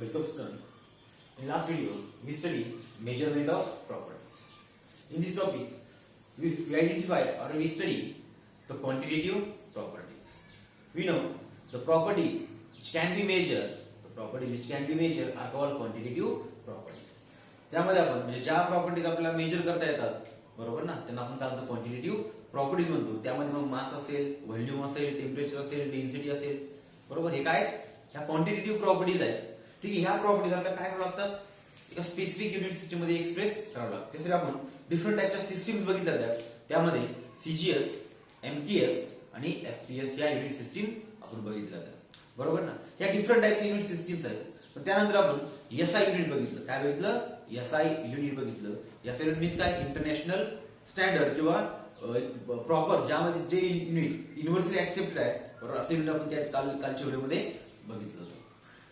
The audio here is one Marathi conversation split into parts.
Welcome student. In last video, we studied measurement of properties. In this topic, we identify or we study the quantitative properties. We know the properties which can be measured, are called quantitative properties. त्यामध्ये आपण म्हणजे ज्या प्रॉपर्टीज आपल्याला मेजर करता येतात बरोबर ना, त्यांना आपण काय म्हणतो क्वांटिटेटिव्ह प्रॉपर्टीज म्हणतो. त्यामध्ये मग मास असेल, व्हॉल्यूम असेल, टेम्परेचर असेल, डेन्सिटी असेल बरोबर. हे काय ह्या क्वांटिटेटिव्ह प्रॉपर्टीज आहेत. ठीक आहे, ह्या प्रॉपर्टीज आपल्याला काय करावं लागतात, एका स्पेसिफिक युनिट सिस्टम मध्ये एक्सप्रेस करावं लागतं. त्यासाठी आपण डिफरंट टाईपच्या सिस्टीम्स बघितल्या जातात. त्यामध्ये सीजीएस, एमटीएस आणि एफपीएस या युनिट सिस्टीम आपण बघितल्या जातात बरोबर ना. या डिफरंट टाईप युनिट सिस्टीम्स आहेत. पण त्यानंतर आपण एसआय युनिट बघितलं. काय बघितलं? एसआय युनिट बघितलं. एसआय युनिट मीन्स काय, इंटरनॅशनल स्टँडर्ड किंवा प्रॉपर ज्यामध्ये जे युनिट युनिव्हर्सली ऍक्सेप्टेड आहे बरोबर, असे युनिट आपण त्या कालच्या व्हिडिओमध्ये बघितलं होतं.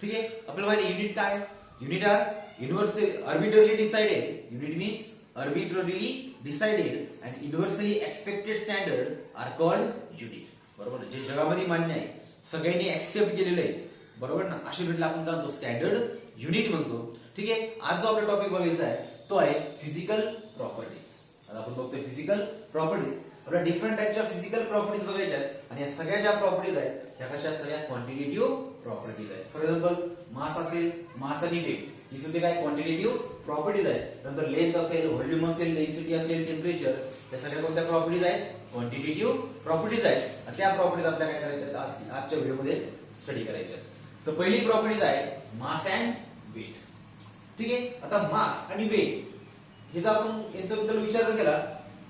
ठीक आहे, आपल्याला माहिती युनिट काय, unit are universally arbitrary decided. Unit means arbitrarily decided and universally accepted standard are called unit. बरोबर, जे जगामध्ये मान्य आहे, सगळ्यांनी ऍक्सेप्ट केलेलं आहे बरोबर ना, अशा युनिटला आपण काय म्हणतो, स्टँडर्ड युनिट म्हणतो. ठीक आहे, आज जो आपला टॉपिक बघायचा आहे तो आहे फिजिकल प्रॉपर्टीज. आता आपण बघतोय फिजिकल प्रॉपर्टीज. आपल्याला डिफरंट टाईपच्या फिजिकल प्रॉपर्टीज बघायच्या आहेत आणि या सगळ्या ज्या प्रॉपर्टीज आहेत त्या कशा, सगळ्या क्वांटिटेटिव्ह प्रॉपर्टीज आहेत. फॉर एक्झाम्पल मास असेल, मास आणि वेट ही सुद्धा काय क्वांटिटेटिव्ह प्रॉपर्टीज आहेत. नंतर लेंथ असेल, व्हॉल्यूम असेल, डेन्सिटी असेल, टेम्परेचर, या सगळ्या कोणत्या प्रॉपर्टीज आहेत, क्वांटिटेटिव्ह प्रॉपर्टीज आहेत. आणि त्या प्रॉपर्टीज आपल्याला काय करायच्या आहेत, आजच्या व्हिडिओमध्ये स्टडी करायच्या. तर पहिली प्रॉपर्टीज आहे मास अँड वेट. ठीक आहे, आता मास आणि वेट हे जर आपण यांच्याबद्दल विचार केला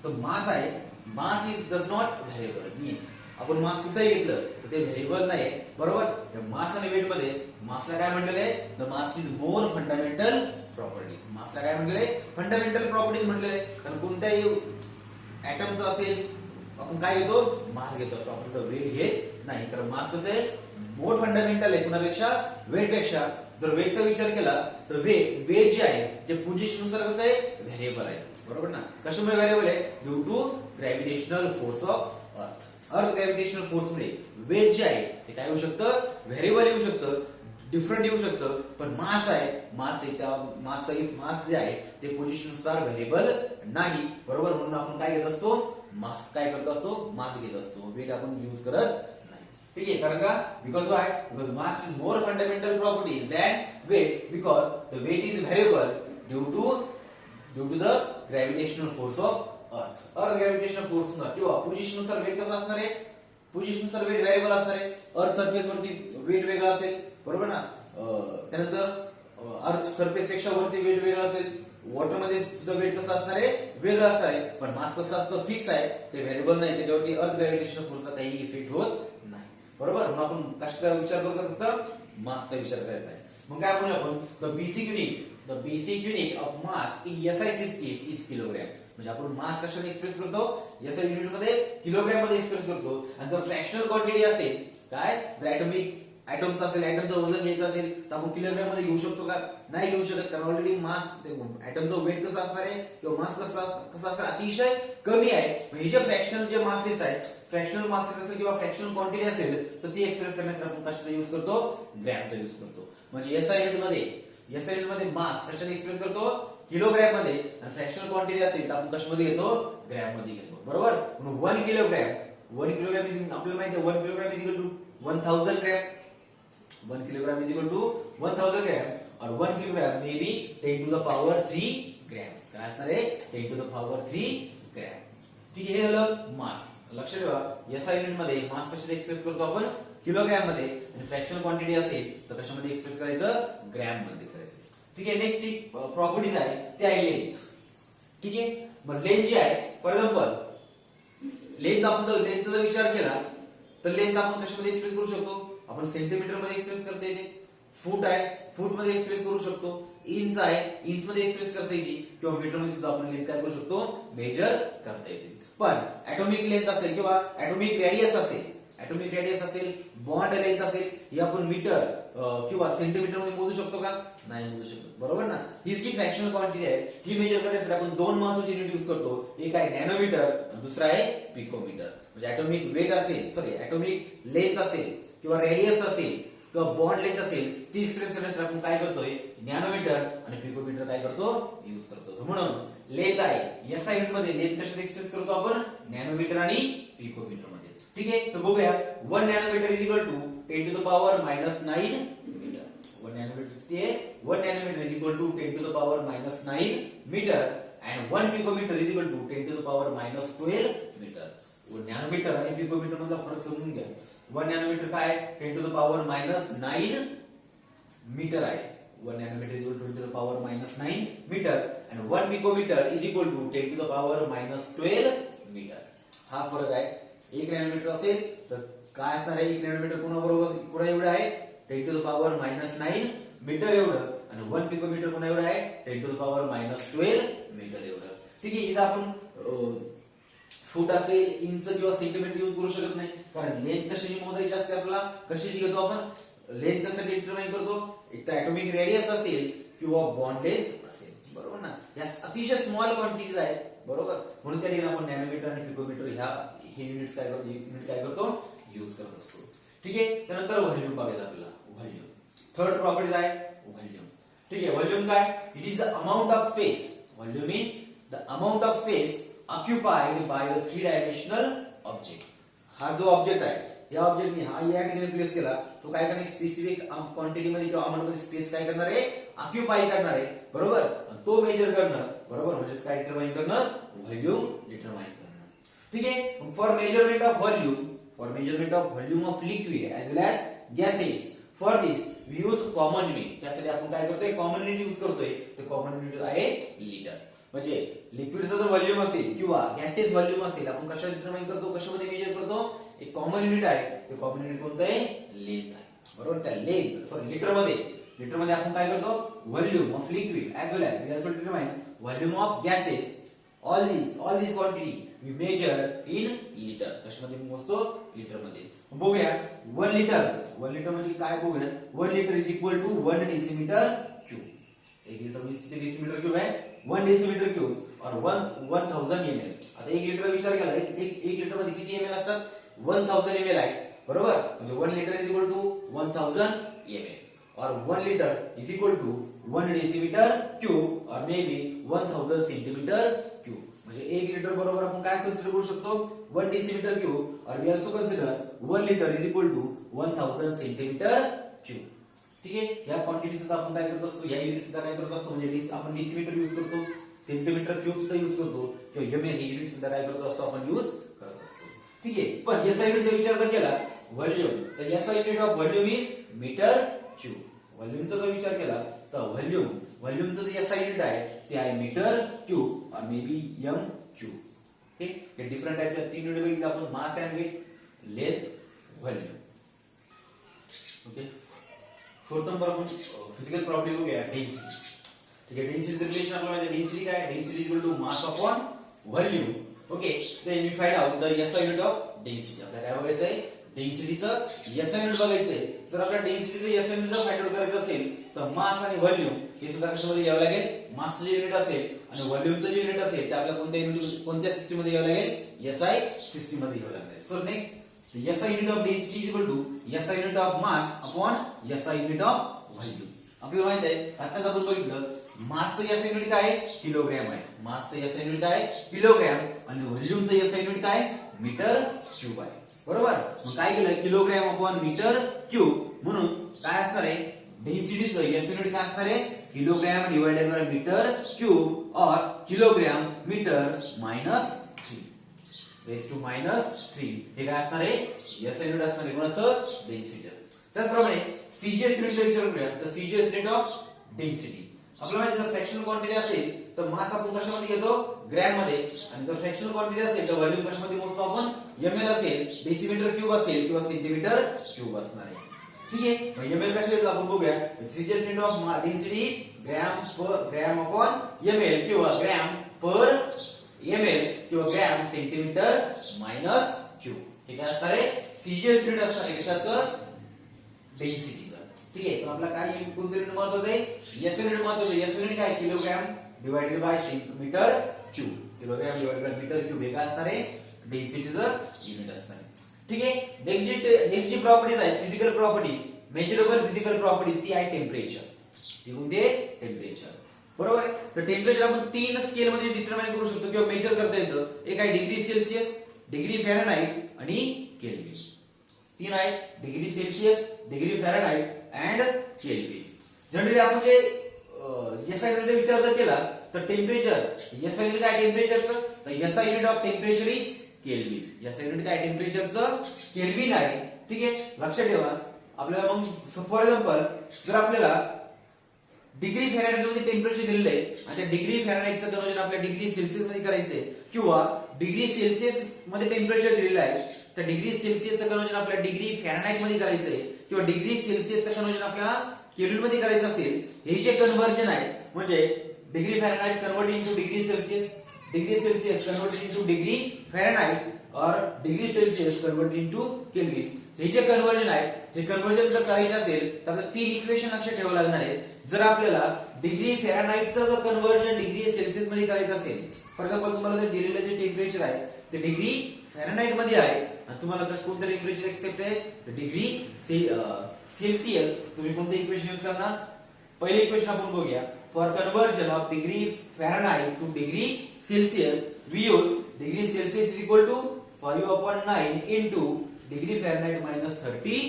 तर मास आहे, mass is does not variable. आपण मास कुठेही घेतलं तर ते व्हेरिएबल नाही बरोबर. मास आणि वेट मध्ये मासला काय म्हटलेलं आहे, the mass is more fundamental properties. मासला काय म्हटलेलं आहे, फंडामेंटल प्रॉपर्टीज म्हटलेलं आहे. कारण कोणत्याही ऍटमचं असेल आपण काय घेतो, मास घेतो असतो, आपण वेट घेत नाही. कारण मास कसं आहे, मोर फंडामेंटल आहे कुणापेक्षा, वेट पेक्षा. जर वेटचा विचार केला तर वेट जे आहे ते पोझिशन नुसार कसं आहे, व्हेरिएबल आहे बरोबर ना. कशामुळे व्हेरिएबल आहे, due to gravitational force of earth. Earth gravitational force मुळे वेट जे आहे ते काय होऊ शकतं, व्हेरिएबल येऊ शकतं, डिफरंट येऊ शकतं. पण मास आहे, मास जे आहे ते पोझिशन नुसार व्हेरिएबल नाही बरोबर. म्हणून आपण काय घेत असतो, मास काय करत असतो, मास घेत असतो, वेट आपण युज करत नाही. ठीक आहे, कारण का, because why, because mass is more fundamental properties than weight, because the weight is variable due to the gravitational force of earth. Earth gravitational force किंवा पोझिशन नुसार वेट कसं असणार आहे, पोझिशन नुसार वेट व्हेरिएबल असणार आहे. अर्थ सरफेस वरती वेट वेगळा असेल बरोबर ना. त्यानंतर अर्थ सरफेस पेक्षा वरती वेट वेगळं असेल. वॉटर मध्ये सुद्धा वेट कसं असणार आहे, वेगळं असणार आहे. पण मास कसं असतं, फिक्स आहे, ते व्हेरिएबल नाही, त्याच्यावरती अर्थ ग्रॅव्हिटेशनल फोर्सचा काही इफेक्ट होत नाही बरोबर. म्हणून आपण कशाचा विचार करतो, फक्त मासचा विचार करायचा आहे. मग काय आपण the basic unit of mass in SI system is kilogram. म्हणजे आपण मास कशाने एक्सप्रेस करतो, एसआय युनिट मध्ये किलोग्रॅम मध्ये एक्सप्रेस करतो. आणि जर फ्रॅक्शनल क्वांटिटी असेल, काय जर ऍटम्स असेल, ऍटमचं वजन घ्यायचं असेल तर आपण किलोग्रॅम मध्ये घेऊ शकतो का, नाही घेऊ शकत. कारण ऑलरेडी मास ऍटमचं वेट कसं असणार आहे किंवा मास कसं असणार, अतिशय कमी आहे. हे जे फ्रॅक्शनल जे मासेस आहेत, फ्रॅक्शनल मासेस असेल किंवा फ्रॅक्शनल क्वांटिटी असेल तर ती एक्सप्रेस करण्यासाठी आपण कशाचा युज करतो, ग्रॅमचा युज करतो. म्हणजे एसआय युनिट मध्ये मास कशाने एक्सप्रेस करतो, किलोग्रॅम मध्ये. आणि फ्रॅक्शनल क्वांटिटी असेल तर आपण कशामध्ये घेतो, ग्रॅम मध्ये घेतो बरोबर. म्हणून 1 किलोग्रॅम आपल्याला माहिती आहे 1 kilogram is equal to 1000 gram. 1 kilogram is equal to 1000 gram or 1 kilogram may be 10 to the power 3 gram. काय असणार आहे, 10 to the power 3 gram. ठीक आहे, हे झालं मास. लक्षात ठेवा, एसआय युनिट मध्ये मास कशाने एक्सप्रेस करतो आपण, किलोग्रॅम मध्ये. आणि फ्रॅक्शनल क्वांटिटी असेल तर कशामध्ये एक्सप्रेस करायचं, ग्रॅम मध्ये करायचं. ठीक आहे, नेक्स्ट प्रॉपर्टीज आहे ते आहे लेंथ. ठीक आहे, मग लेंथ जी आहे, फॉर एक्झाम्पल लेंथ, आपण जर लेंथचा जर विचार केला तर लेंथ आपण कशामध्ये एक्सप्रेस करू शकतो, आपण सेंटीमीटर मध्ये एक्सप्रेस करता येते. फूट आहे, फूट मध्ये एक्सप्रेस करू शकतो. इंच आहे, इंच मध्ये एक्सप्रेस करता येते. किंवा मीटर मध्ये सुद्धा आपण लेंथ काय करू शकतो, मेजर करता येते. पण ऍटॉमिक लेंथ असेल किंवा ऍटॉमिक रेडियस असेल, बॉन्ड लेंथ असेल, ही आपण मीटर किंवा सेंटीमीटर मध्ये मोजू शकतो का, नाही मोजू शकतो बरोबर ना. ही जी फ्रॅक्शनल क्वांटिटी आहे ही मेजर करण्यासाठी आपण दोन महत्त्वाचे युनिट युज करतो. एक आहे नॅनोमीटर, दुसरा आहे पिकोमीटर. म्हणजे ऍटॉमिक लेंथ असेल किंवा रेडियस असेल किंवा बॉन्ड लेंथ असेल ती एक्सप्रेस करण्यासाठी आपण काय करतोय नॅनोमीटर आणि पिकोमीटर काय करतो यूज करतो. म्हणून लेंथ आहे एसआय युनिट मध्ये लेंथ कशात एक्सप्रेस करतो आपण नॅनोमीटर आणि पिकोमीटर मध्ये. ठीक आहे, तर बघूया 1 nanometre is equal to 10 to the power -9 metre. 1 nanometre ते 1 nanometre is equal to 10 to the power -9 metre and 1 picometer is equal to 10 to the power -12 metre. 1 nanometre आणि पिकोमीटर मधला फरक समजून घ्या. 1 नॅनोमीटर काय 10 to the power -9 मीटर आहे. 1 nanometre is equal to 10 to the power -9 metre and 1 picometer is equal to 10 to the power -12 metre. हा फरक आहे. 1 नॅनोमीटर असेल तर काय असणार आहे 1 नॅनोमीटर कोणा बरोबर कोणा एवढं आहे 10 to the power -9 मीटर एवढं आणि 1 पिकोमीटर कोणा एवढं आहे 10 to the power -12 मीटर एवढं. ठीक आहे, इथं आपण फूट असेल इंच किंवा सेंटीमीटर यूज करू शकत नाही कारण लेंथ कशाची मोजायची असते आपल्याला कशाची घेतो आपण लेंथ कशासाठी डिटरमाइन करतो एक तर ॲटॉमिक रेडियस असेल किंवा बॉन्ड लेंथ असेल. बरोबर ना, या अतिशय स्मॉल क्वांटिटीज आहेत. बरोबर, म्हणून त्या ठिकाणी आपण नॅनोमीटर आणि पिकोमीटर हे युनिट्स काय करतो युनिट काय करतो यूज करत असतो. ठीक आहे, त्यानंतर व्हॉल्यूम बघायचं आपल्याला. व्हॉल्यूम थर्ड प्रॉपर्टी आहे व्हॉल्यूम. ठीक आहे, व्हॉल्यूम काय it is the amount of space. Volume is the amount of space occupied by the three dimensional object. हा जो ऑब्जेक्ट आहे या ऑब्जेक्टने हा या ठिकाणी प्लेस केला तो काय करणार स्पेसिफिक क्वांटिटी मध्ये किंवा अमाउंट मध्ये स्पेस काय करणार आहे ऑक्युपाय करणार आहे. बरोबर, तो मेजर करणं बरोबर म्हणजे काय डिटरमाइन करणं व्हॉल्यूम डिटरमाइन करणं. ठीक आहे, for measurement of volume of liquid as well as gases for this we use common unit. त्यासाठी आपण काय करतोय कॉमन युनिट यूज करतोय. ते कॉमन युनिट आहे लिटर. म्हणजे लिक्विडचा जर व्हॉल्यूम असेल किंवा गॅसेस व्हॉल्यूम असेल आपण कशा डिटरमाइन करतो कशामध्ये मेजर करतो एक कॉमन युनिट आहे. ते कॉमन युनिट कोणतं आहे लेंथ आहे. बरोबर, त्या लेंथ सॉरी लिटर मध्ये आपण काय करतो volume of liquid as well as we also determine volume of gases all this quantity we measure in litre. कशामध्ये मोजतो लिटर मध्ये. बघूया 1 लिटर म्हणजे काय बघूया 1 litre is equal to 1 decimetre cube. 1 litre म्हणजे किती डेसिमीटर क्यूब आहे 1 डेसिमीटर क्यूब और 1000 ml. आता 1 लिटर विचार केला 1 लिटर मध्ये किती ml असतात 1000 ml आहे. बरोबर, म्हणजे 1 litre is equal to 1000 ml और 1 litre is equal to 1 decimetre cube और मे बी 1000 सेंटीमीटर क्यूब. म्हणजे 1 लिटर बरोबर आपण काय कन्सिडर करू शकतो 1 डेसिमीटर क्यूब और we also consider 1 litre is equal to 1000 centimetre cube. ठीक आहे, या क्वांटिटी सुद्धा आपण काय करत असतो या युनिट सुद्धा काय करत असतो म्हणजे आपण डेसिमीटर यूज करतो सेंटीमीटर क्यूब सुद्धा यूज करतो किंवा एमएल हे युनिट सुद्धा काय करत असतो आपण यूज करत असतो. ठीक आहे, पण एसआय युनिट जर विचार केला व्हॉल्यूम तर SI unit of volume is metre cube. व्हॉल्यूमचा जर विचार केला तर व्हॉल्यूमचं जे एसआय युनिट आहे ते आहे मीटर क्यूब और मे बी एम क्यूब. ठीक, हे डिफरंट टाइपच्या 3 युनिट बघितले आपण mass and weight length volume. Okay, fourth number आपण फिजिकल प्रॉपर्टी बघूया डेन्सिटी. ठीक आहे, डेन्सिटी रिलेशन आपल्याला डेन्सिटी काय density is equal to mass upon volume. Okay, then we find out the SI unit of density. आपल्याला काय बघायचं आहे डेन्सिटीचं एसआय युनिट बघायचं आहे. जर आपल्याला डेन्सिटीचं एसआय युनिट फाइंड आउट करायचं असेल तर मास आणि व्हॉल्यूम हे सुद्धा कशामध्ये यावं लागेल मासचं जे युनिट असेल आणि व्हॉल्यूमचं जे युनिट असेल ते आपल्याला कोणत्या सिस्टीम मध्ये यावं लागेल एसआय सिस्टीम मध्ये यावं लागेल. So next SI unit of density is equal to SI unit of mass upon SI unit of volume. आपल्याला माहित आहे आताच आपण बघितलं मासचं SI युनिट काय आहे किलोग्रॅम आहे. मासचं SI युनिट काय किलोग्रॅम आणि व्हॉल्यूमचं SI युनिट काय मीटर क्यूब आहे. बरोबर, मग काय केलं किलोग्रॅम अपॉन मीटर क्यूब म्हणून काय असणार आहे डेन्सिटीचं SI युनिट काय असणार आहे kilogram divided by metre cube और किलोग्रॅम मीटर रेस टू -3 हे काय असणार आहे एसआय युनिट असणार आहे कोणाचं डेन्सिटी. त्याचप्रमाणे सीजीएस युनिट जर विचार करूया तर सीजीएस युनिट ऑफ डेन्सिटी आपल्याला माहिती जर फ्रॅक्शनल क्वांटिटी असेल तर मास आपण कशामध्ये घेतो ग्रॅम मध्ये आणि जर फ्रॅक्शनल क्वांटिटी असेल तर व्हॉल्यूम कशामध्ये मोजतो आपण एमएल असेल डेसिमीटर क्यूब असेल किंवा सेंटीमीटर क्यूब असणार आहे. ठीक आहे, मग एमएल कसे घेतो आपण बघूया. CGS unit of density gram upon ML किंवा ग्रॅम पर एमएल किंवा ग्रॅम सेंटीमीटर मायनस क्यूब. हे काय असणार आहे सीजीएस युनिट असणार आहे कशाचं डेन्सिटीचं. ठीक आहे, तर आपला काय कोणतं युनिट महत्वाचं आहे एसआय युनिट महत्वाचं आहे. एसआय युनिट काय kilogram divided by centimetre cube. Kilogram divided by metre cube हे काय असणार आहे डेन्सिटीचं युनिट असणार आहे. ठीक आहे, नेक्स्ट जी प्रॉपर्टीज आहे physical property measurable physical properties ती आहे टेम्परेचर. ती कोणती आहे? टेम्परेचर. बरोबर आहे. तर टेम्परेचर आपण 3 स्केल मध्ये डिटरमाइन करू शकतो किंवा मेजर करता येतं. एक आहे डिग्री सेल्सिअस, डिग्री फॅरनहाइट आणि केल्विन. 3 आहेत, degree Celsius, degree Fahrenheit and kelvin. Generally आपण जे एसआय युनिटचा विचार जर केला तर टेम्परेचर एसआय युनिट काय टेम्परेचरचं, तर SI unit of temperature is kelvin. SI unit काय टेम्परेचरचं? केल्विन आहे. ठीक आहे, लक्षात ठेवा. आपल्याला मग फॉर एक्झाम्पल जर आपल्याला डिग्री फॅरनहाइट मध्ये टेम्परेचर दिलेलं आहे आणि त्या डिग्री फॅरनहाइटचं कन्वर्जन आपल्या डिग्री सेल्सिअस मध्ये करायचंय किंवा डिग्री सेल्सिअस मध्ये टेम्परेचर दिलेलं आहे तर डिग्री सेल्सिअसचं कन्वर्जन आपल्या डिग्री फॅरनहाइट मध्ये करायचंय किंवा डिग्री सेल्सिअसचं कन्वर्जन आपल्याला केल्विन मध्ये करायचं असेल, हे जे कन्वर्जन आहे म्हणजे degree Fahrenheit convert into degree Celsius, degree Celsius convert into degree Fahrenheit और degree Celsius convert into Kelvin, हे जे कन्वर्जन आहे हे कन्वर्जन जर करायचे असेल तर आपल्याला 3 इक्वेशन लक्षात ठेवावं लागणार आहे. जर आपल्याला डिग्री फॅरनहाइटचं जर कन्वर्जन डिग्री सेल्सिअस मध्ये करायचं असेल, फॉर एक्झाम्पल तुम्हाला जर दिलेलं जे टेम्परेचर आहे ते डिग्री फॅरनहाइट मध्ये आहे आणि तुम्हाला कोणतं टेम्परेचर एक्सेप्ट आहे डिग्री सेल्सिअस, तुम्ही कोणतं इक्वेशन यूज करणार? पहिले इक्वेशन आपण बघूया. For conversion of degree Fahrenheit to degree Celsius we use degree Celsius is equal to 5/9 into degree Fahrenheit minus 30.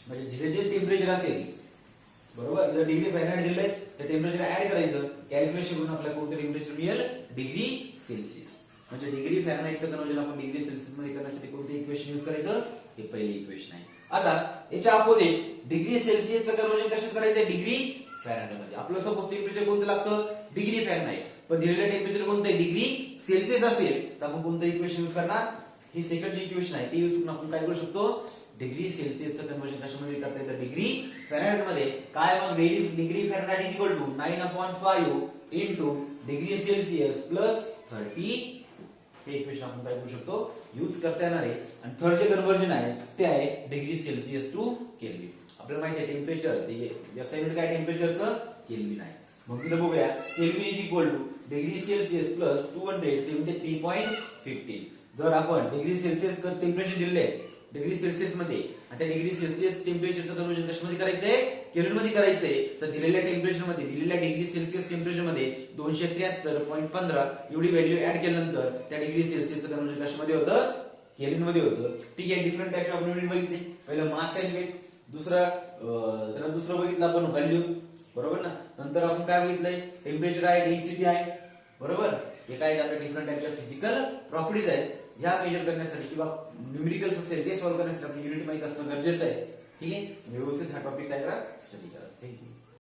म्हणजे जे जे टेम्परेचर असेल, बरोबर, जर डिग्री फॅरनहाइट दिलंय तर टेम्परेचर ऍड करायचं, कॅल्क्युलेशन करून आपल्याला कोणतं टेम्परेचर मिळेल? Degree Celsius. म्हणजे डिग्री फॅरनहाइटचं कन्वर्जन आपण डिग्री सेल्सिअस मध्ये करण्यासाठी कोणतं इक्वेशन यूज करायचं? हे पहिले इक्वेशन आहे. आता याच्या अपोजिट डिग्री सेल्सिअसचं कन्वर्जन कशात करायचं? डिग्री फॅरनहाइट मध्ये. आपलं सपोज टेम्परेचर कोणतं लागतं? Degree Fahrenheit. पण दिलेलं टेम्परेचर कोणतं आहे? डिग्री सेल्सिअस असेल तर आपण कोणतं इक्वेशन यूज करणार? ही सेकंड जी इक्वेशन आहे ती यूज करून आपण काय करू शकतो? डिग्री सेल्सिअसचं कन्वर्जन कशामध्ये करता येतं? डिग्री फॅरनहाइट मध्ये. काय मग? Degree Fahrenheit is equal to 9/5 into degree Celsius plus 30. हे इक्वेशन आपण काय करू शकतो? यूज करता येणार आहे. आणि थर्ड जे कन्वर्जन आहे ते आहे डिग्री सेल्सिअस टू केल्विन. आपल्याला माहिती आहे टेम्परेचर ते एसआय युनिट काय टेम्परेचरचं? केल्विन आहे. मग तिथे बघूया kelvin is equal to degree Celsius plus 273.15. जर आपण डिग्री सेल्सिअस टेम्परेचर दिले डिग्री सेल्सिअस मध्ये आणि त्या डिग्री सेल्सिअस टेम्परेचरचं कन्वर्जन कशामध्ये करायचंय? केल्विन मध्ये करायचंय. तर दिलेल्या टेम्परेचर मध्ये दिलेल्या डिग्री सेल्सिअस टेम्परेचर मध्ये 273.15 एवढी व्हॅल्यू ऍड केल्यानंतर त्या डिग्री सेल्सिअसचं कन्वर्जन कशामध्ये होतं? केल्विन मध्ये होतं. ठीक आहे, डिफरंट टाइप्स ऑफ युनिट बघितले. पहिलं मास अँड वेट, दुसरं बघितलं आपण व्हॉल्यूम, बरोबर ना. नंतर आपण काय बघितलंय? टेम्परेचर आहे, डेन्सिटी आहे, बरोबर. हे काय आपल्या डिफरंट टाइपच्या फिजिकल प्रॉपर्टीज आहेत. ह्या मेजर करण्यासाठी किंवा न्यूमेरिकल्स असेल ते सॉल्व्ह करण्यासाठी आपली युनिट माहित असणं गरजेचं आहे. ठीक आहे, व्यवस्थित हा टॉपिक काय करा? स्टडी करा. थँक्यू.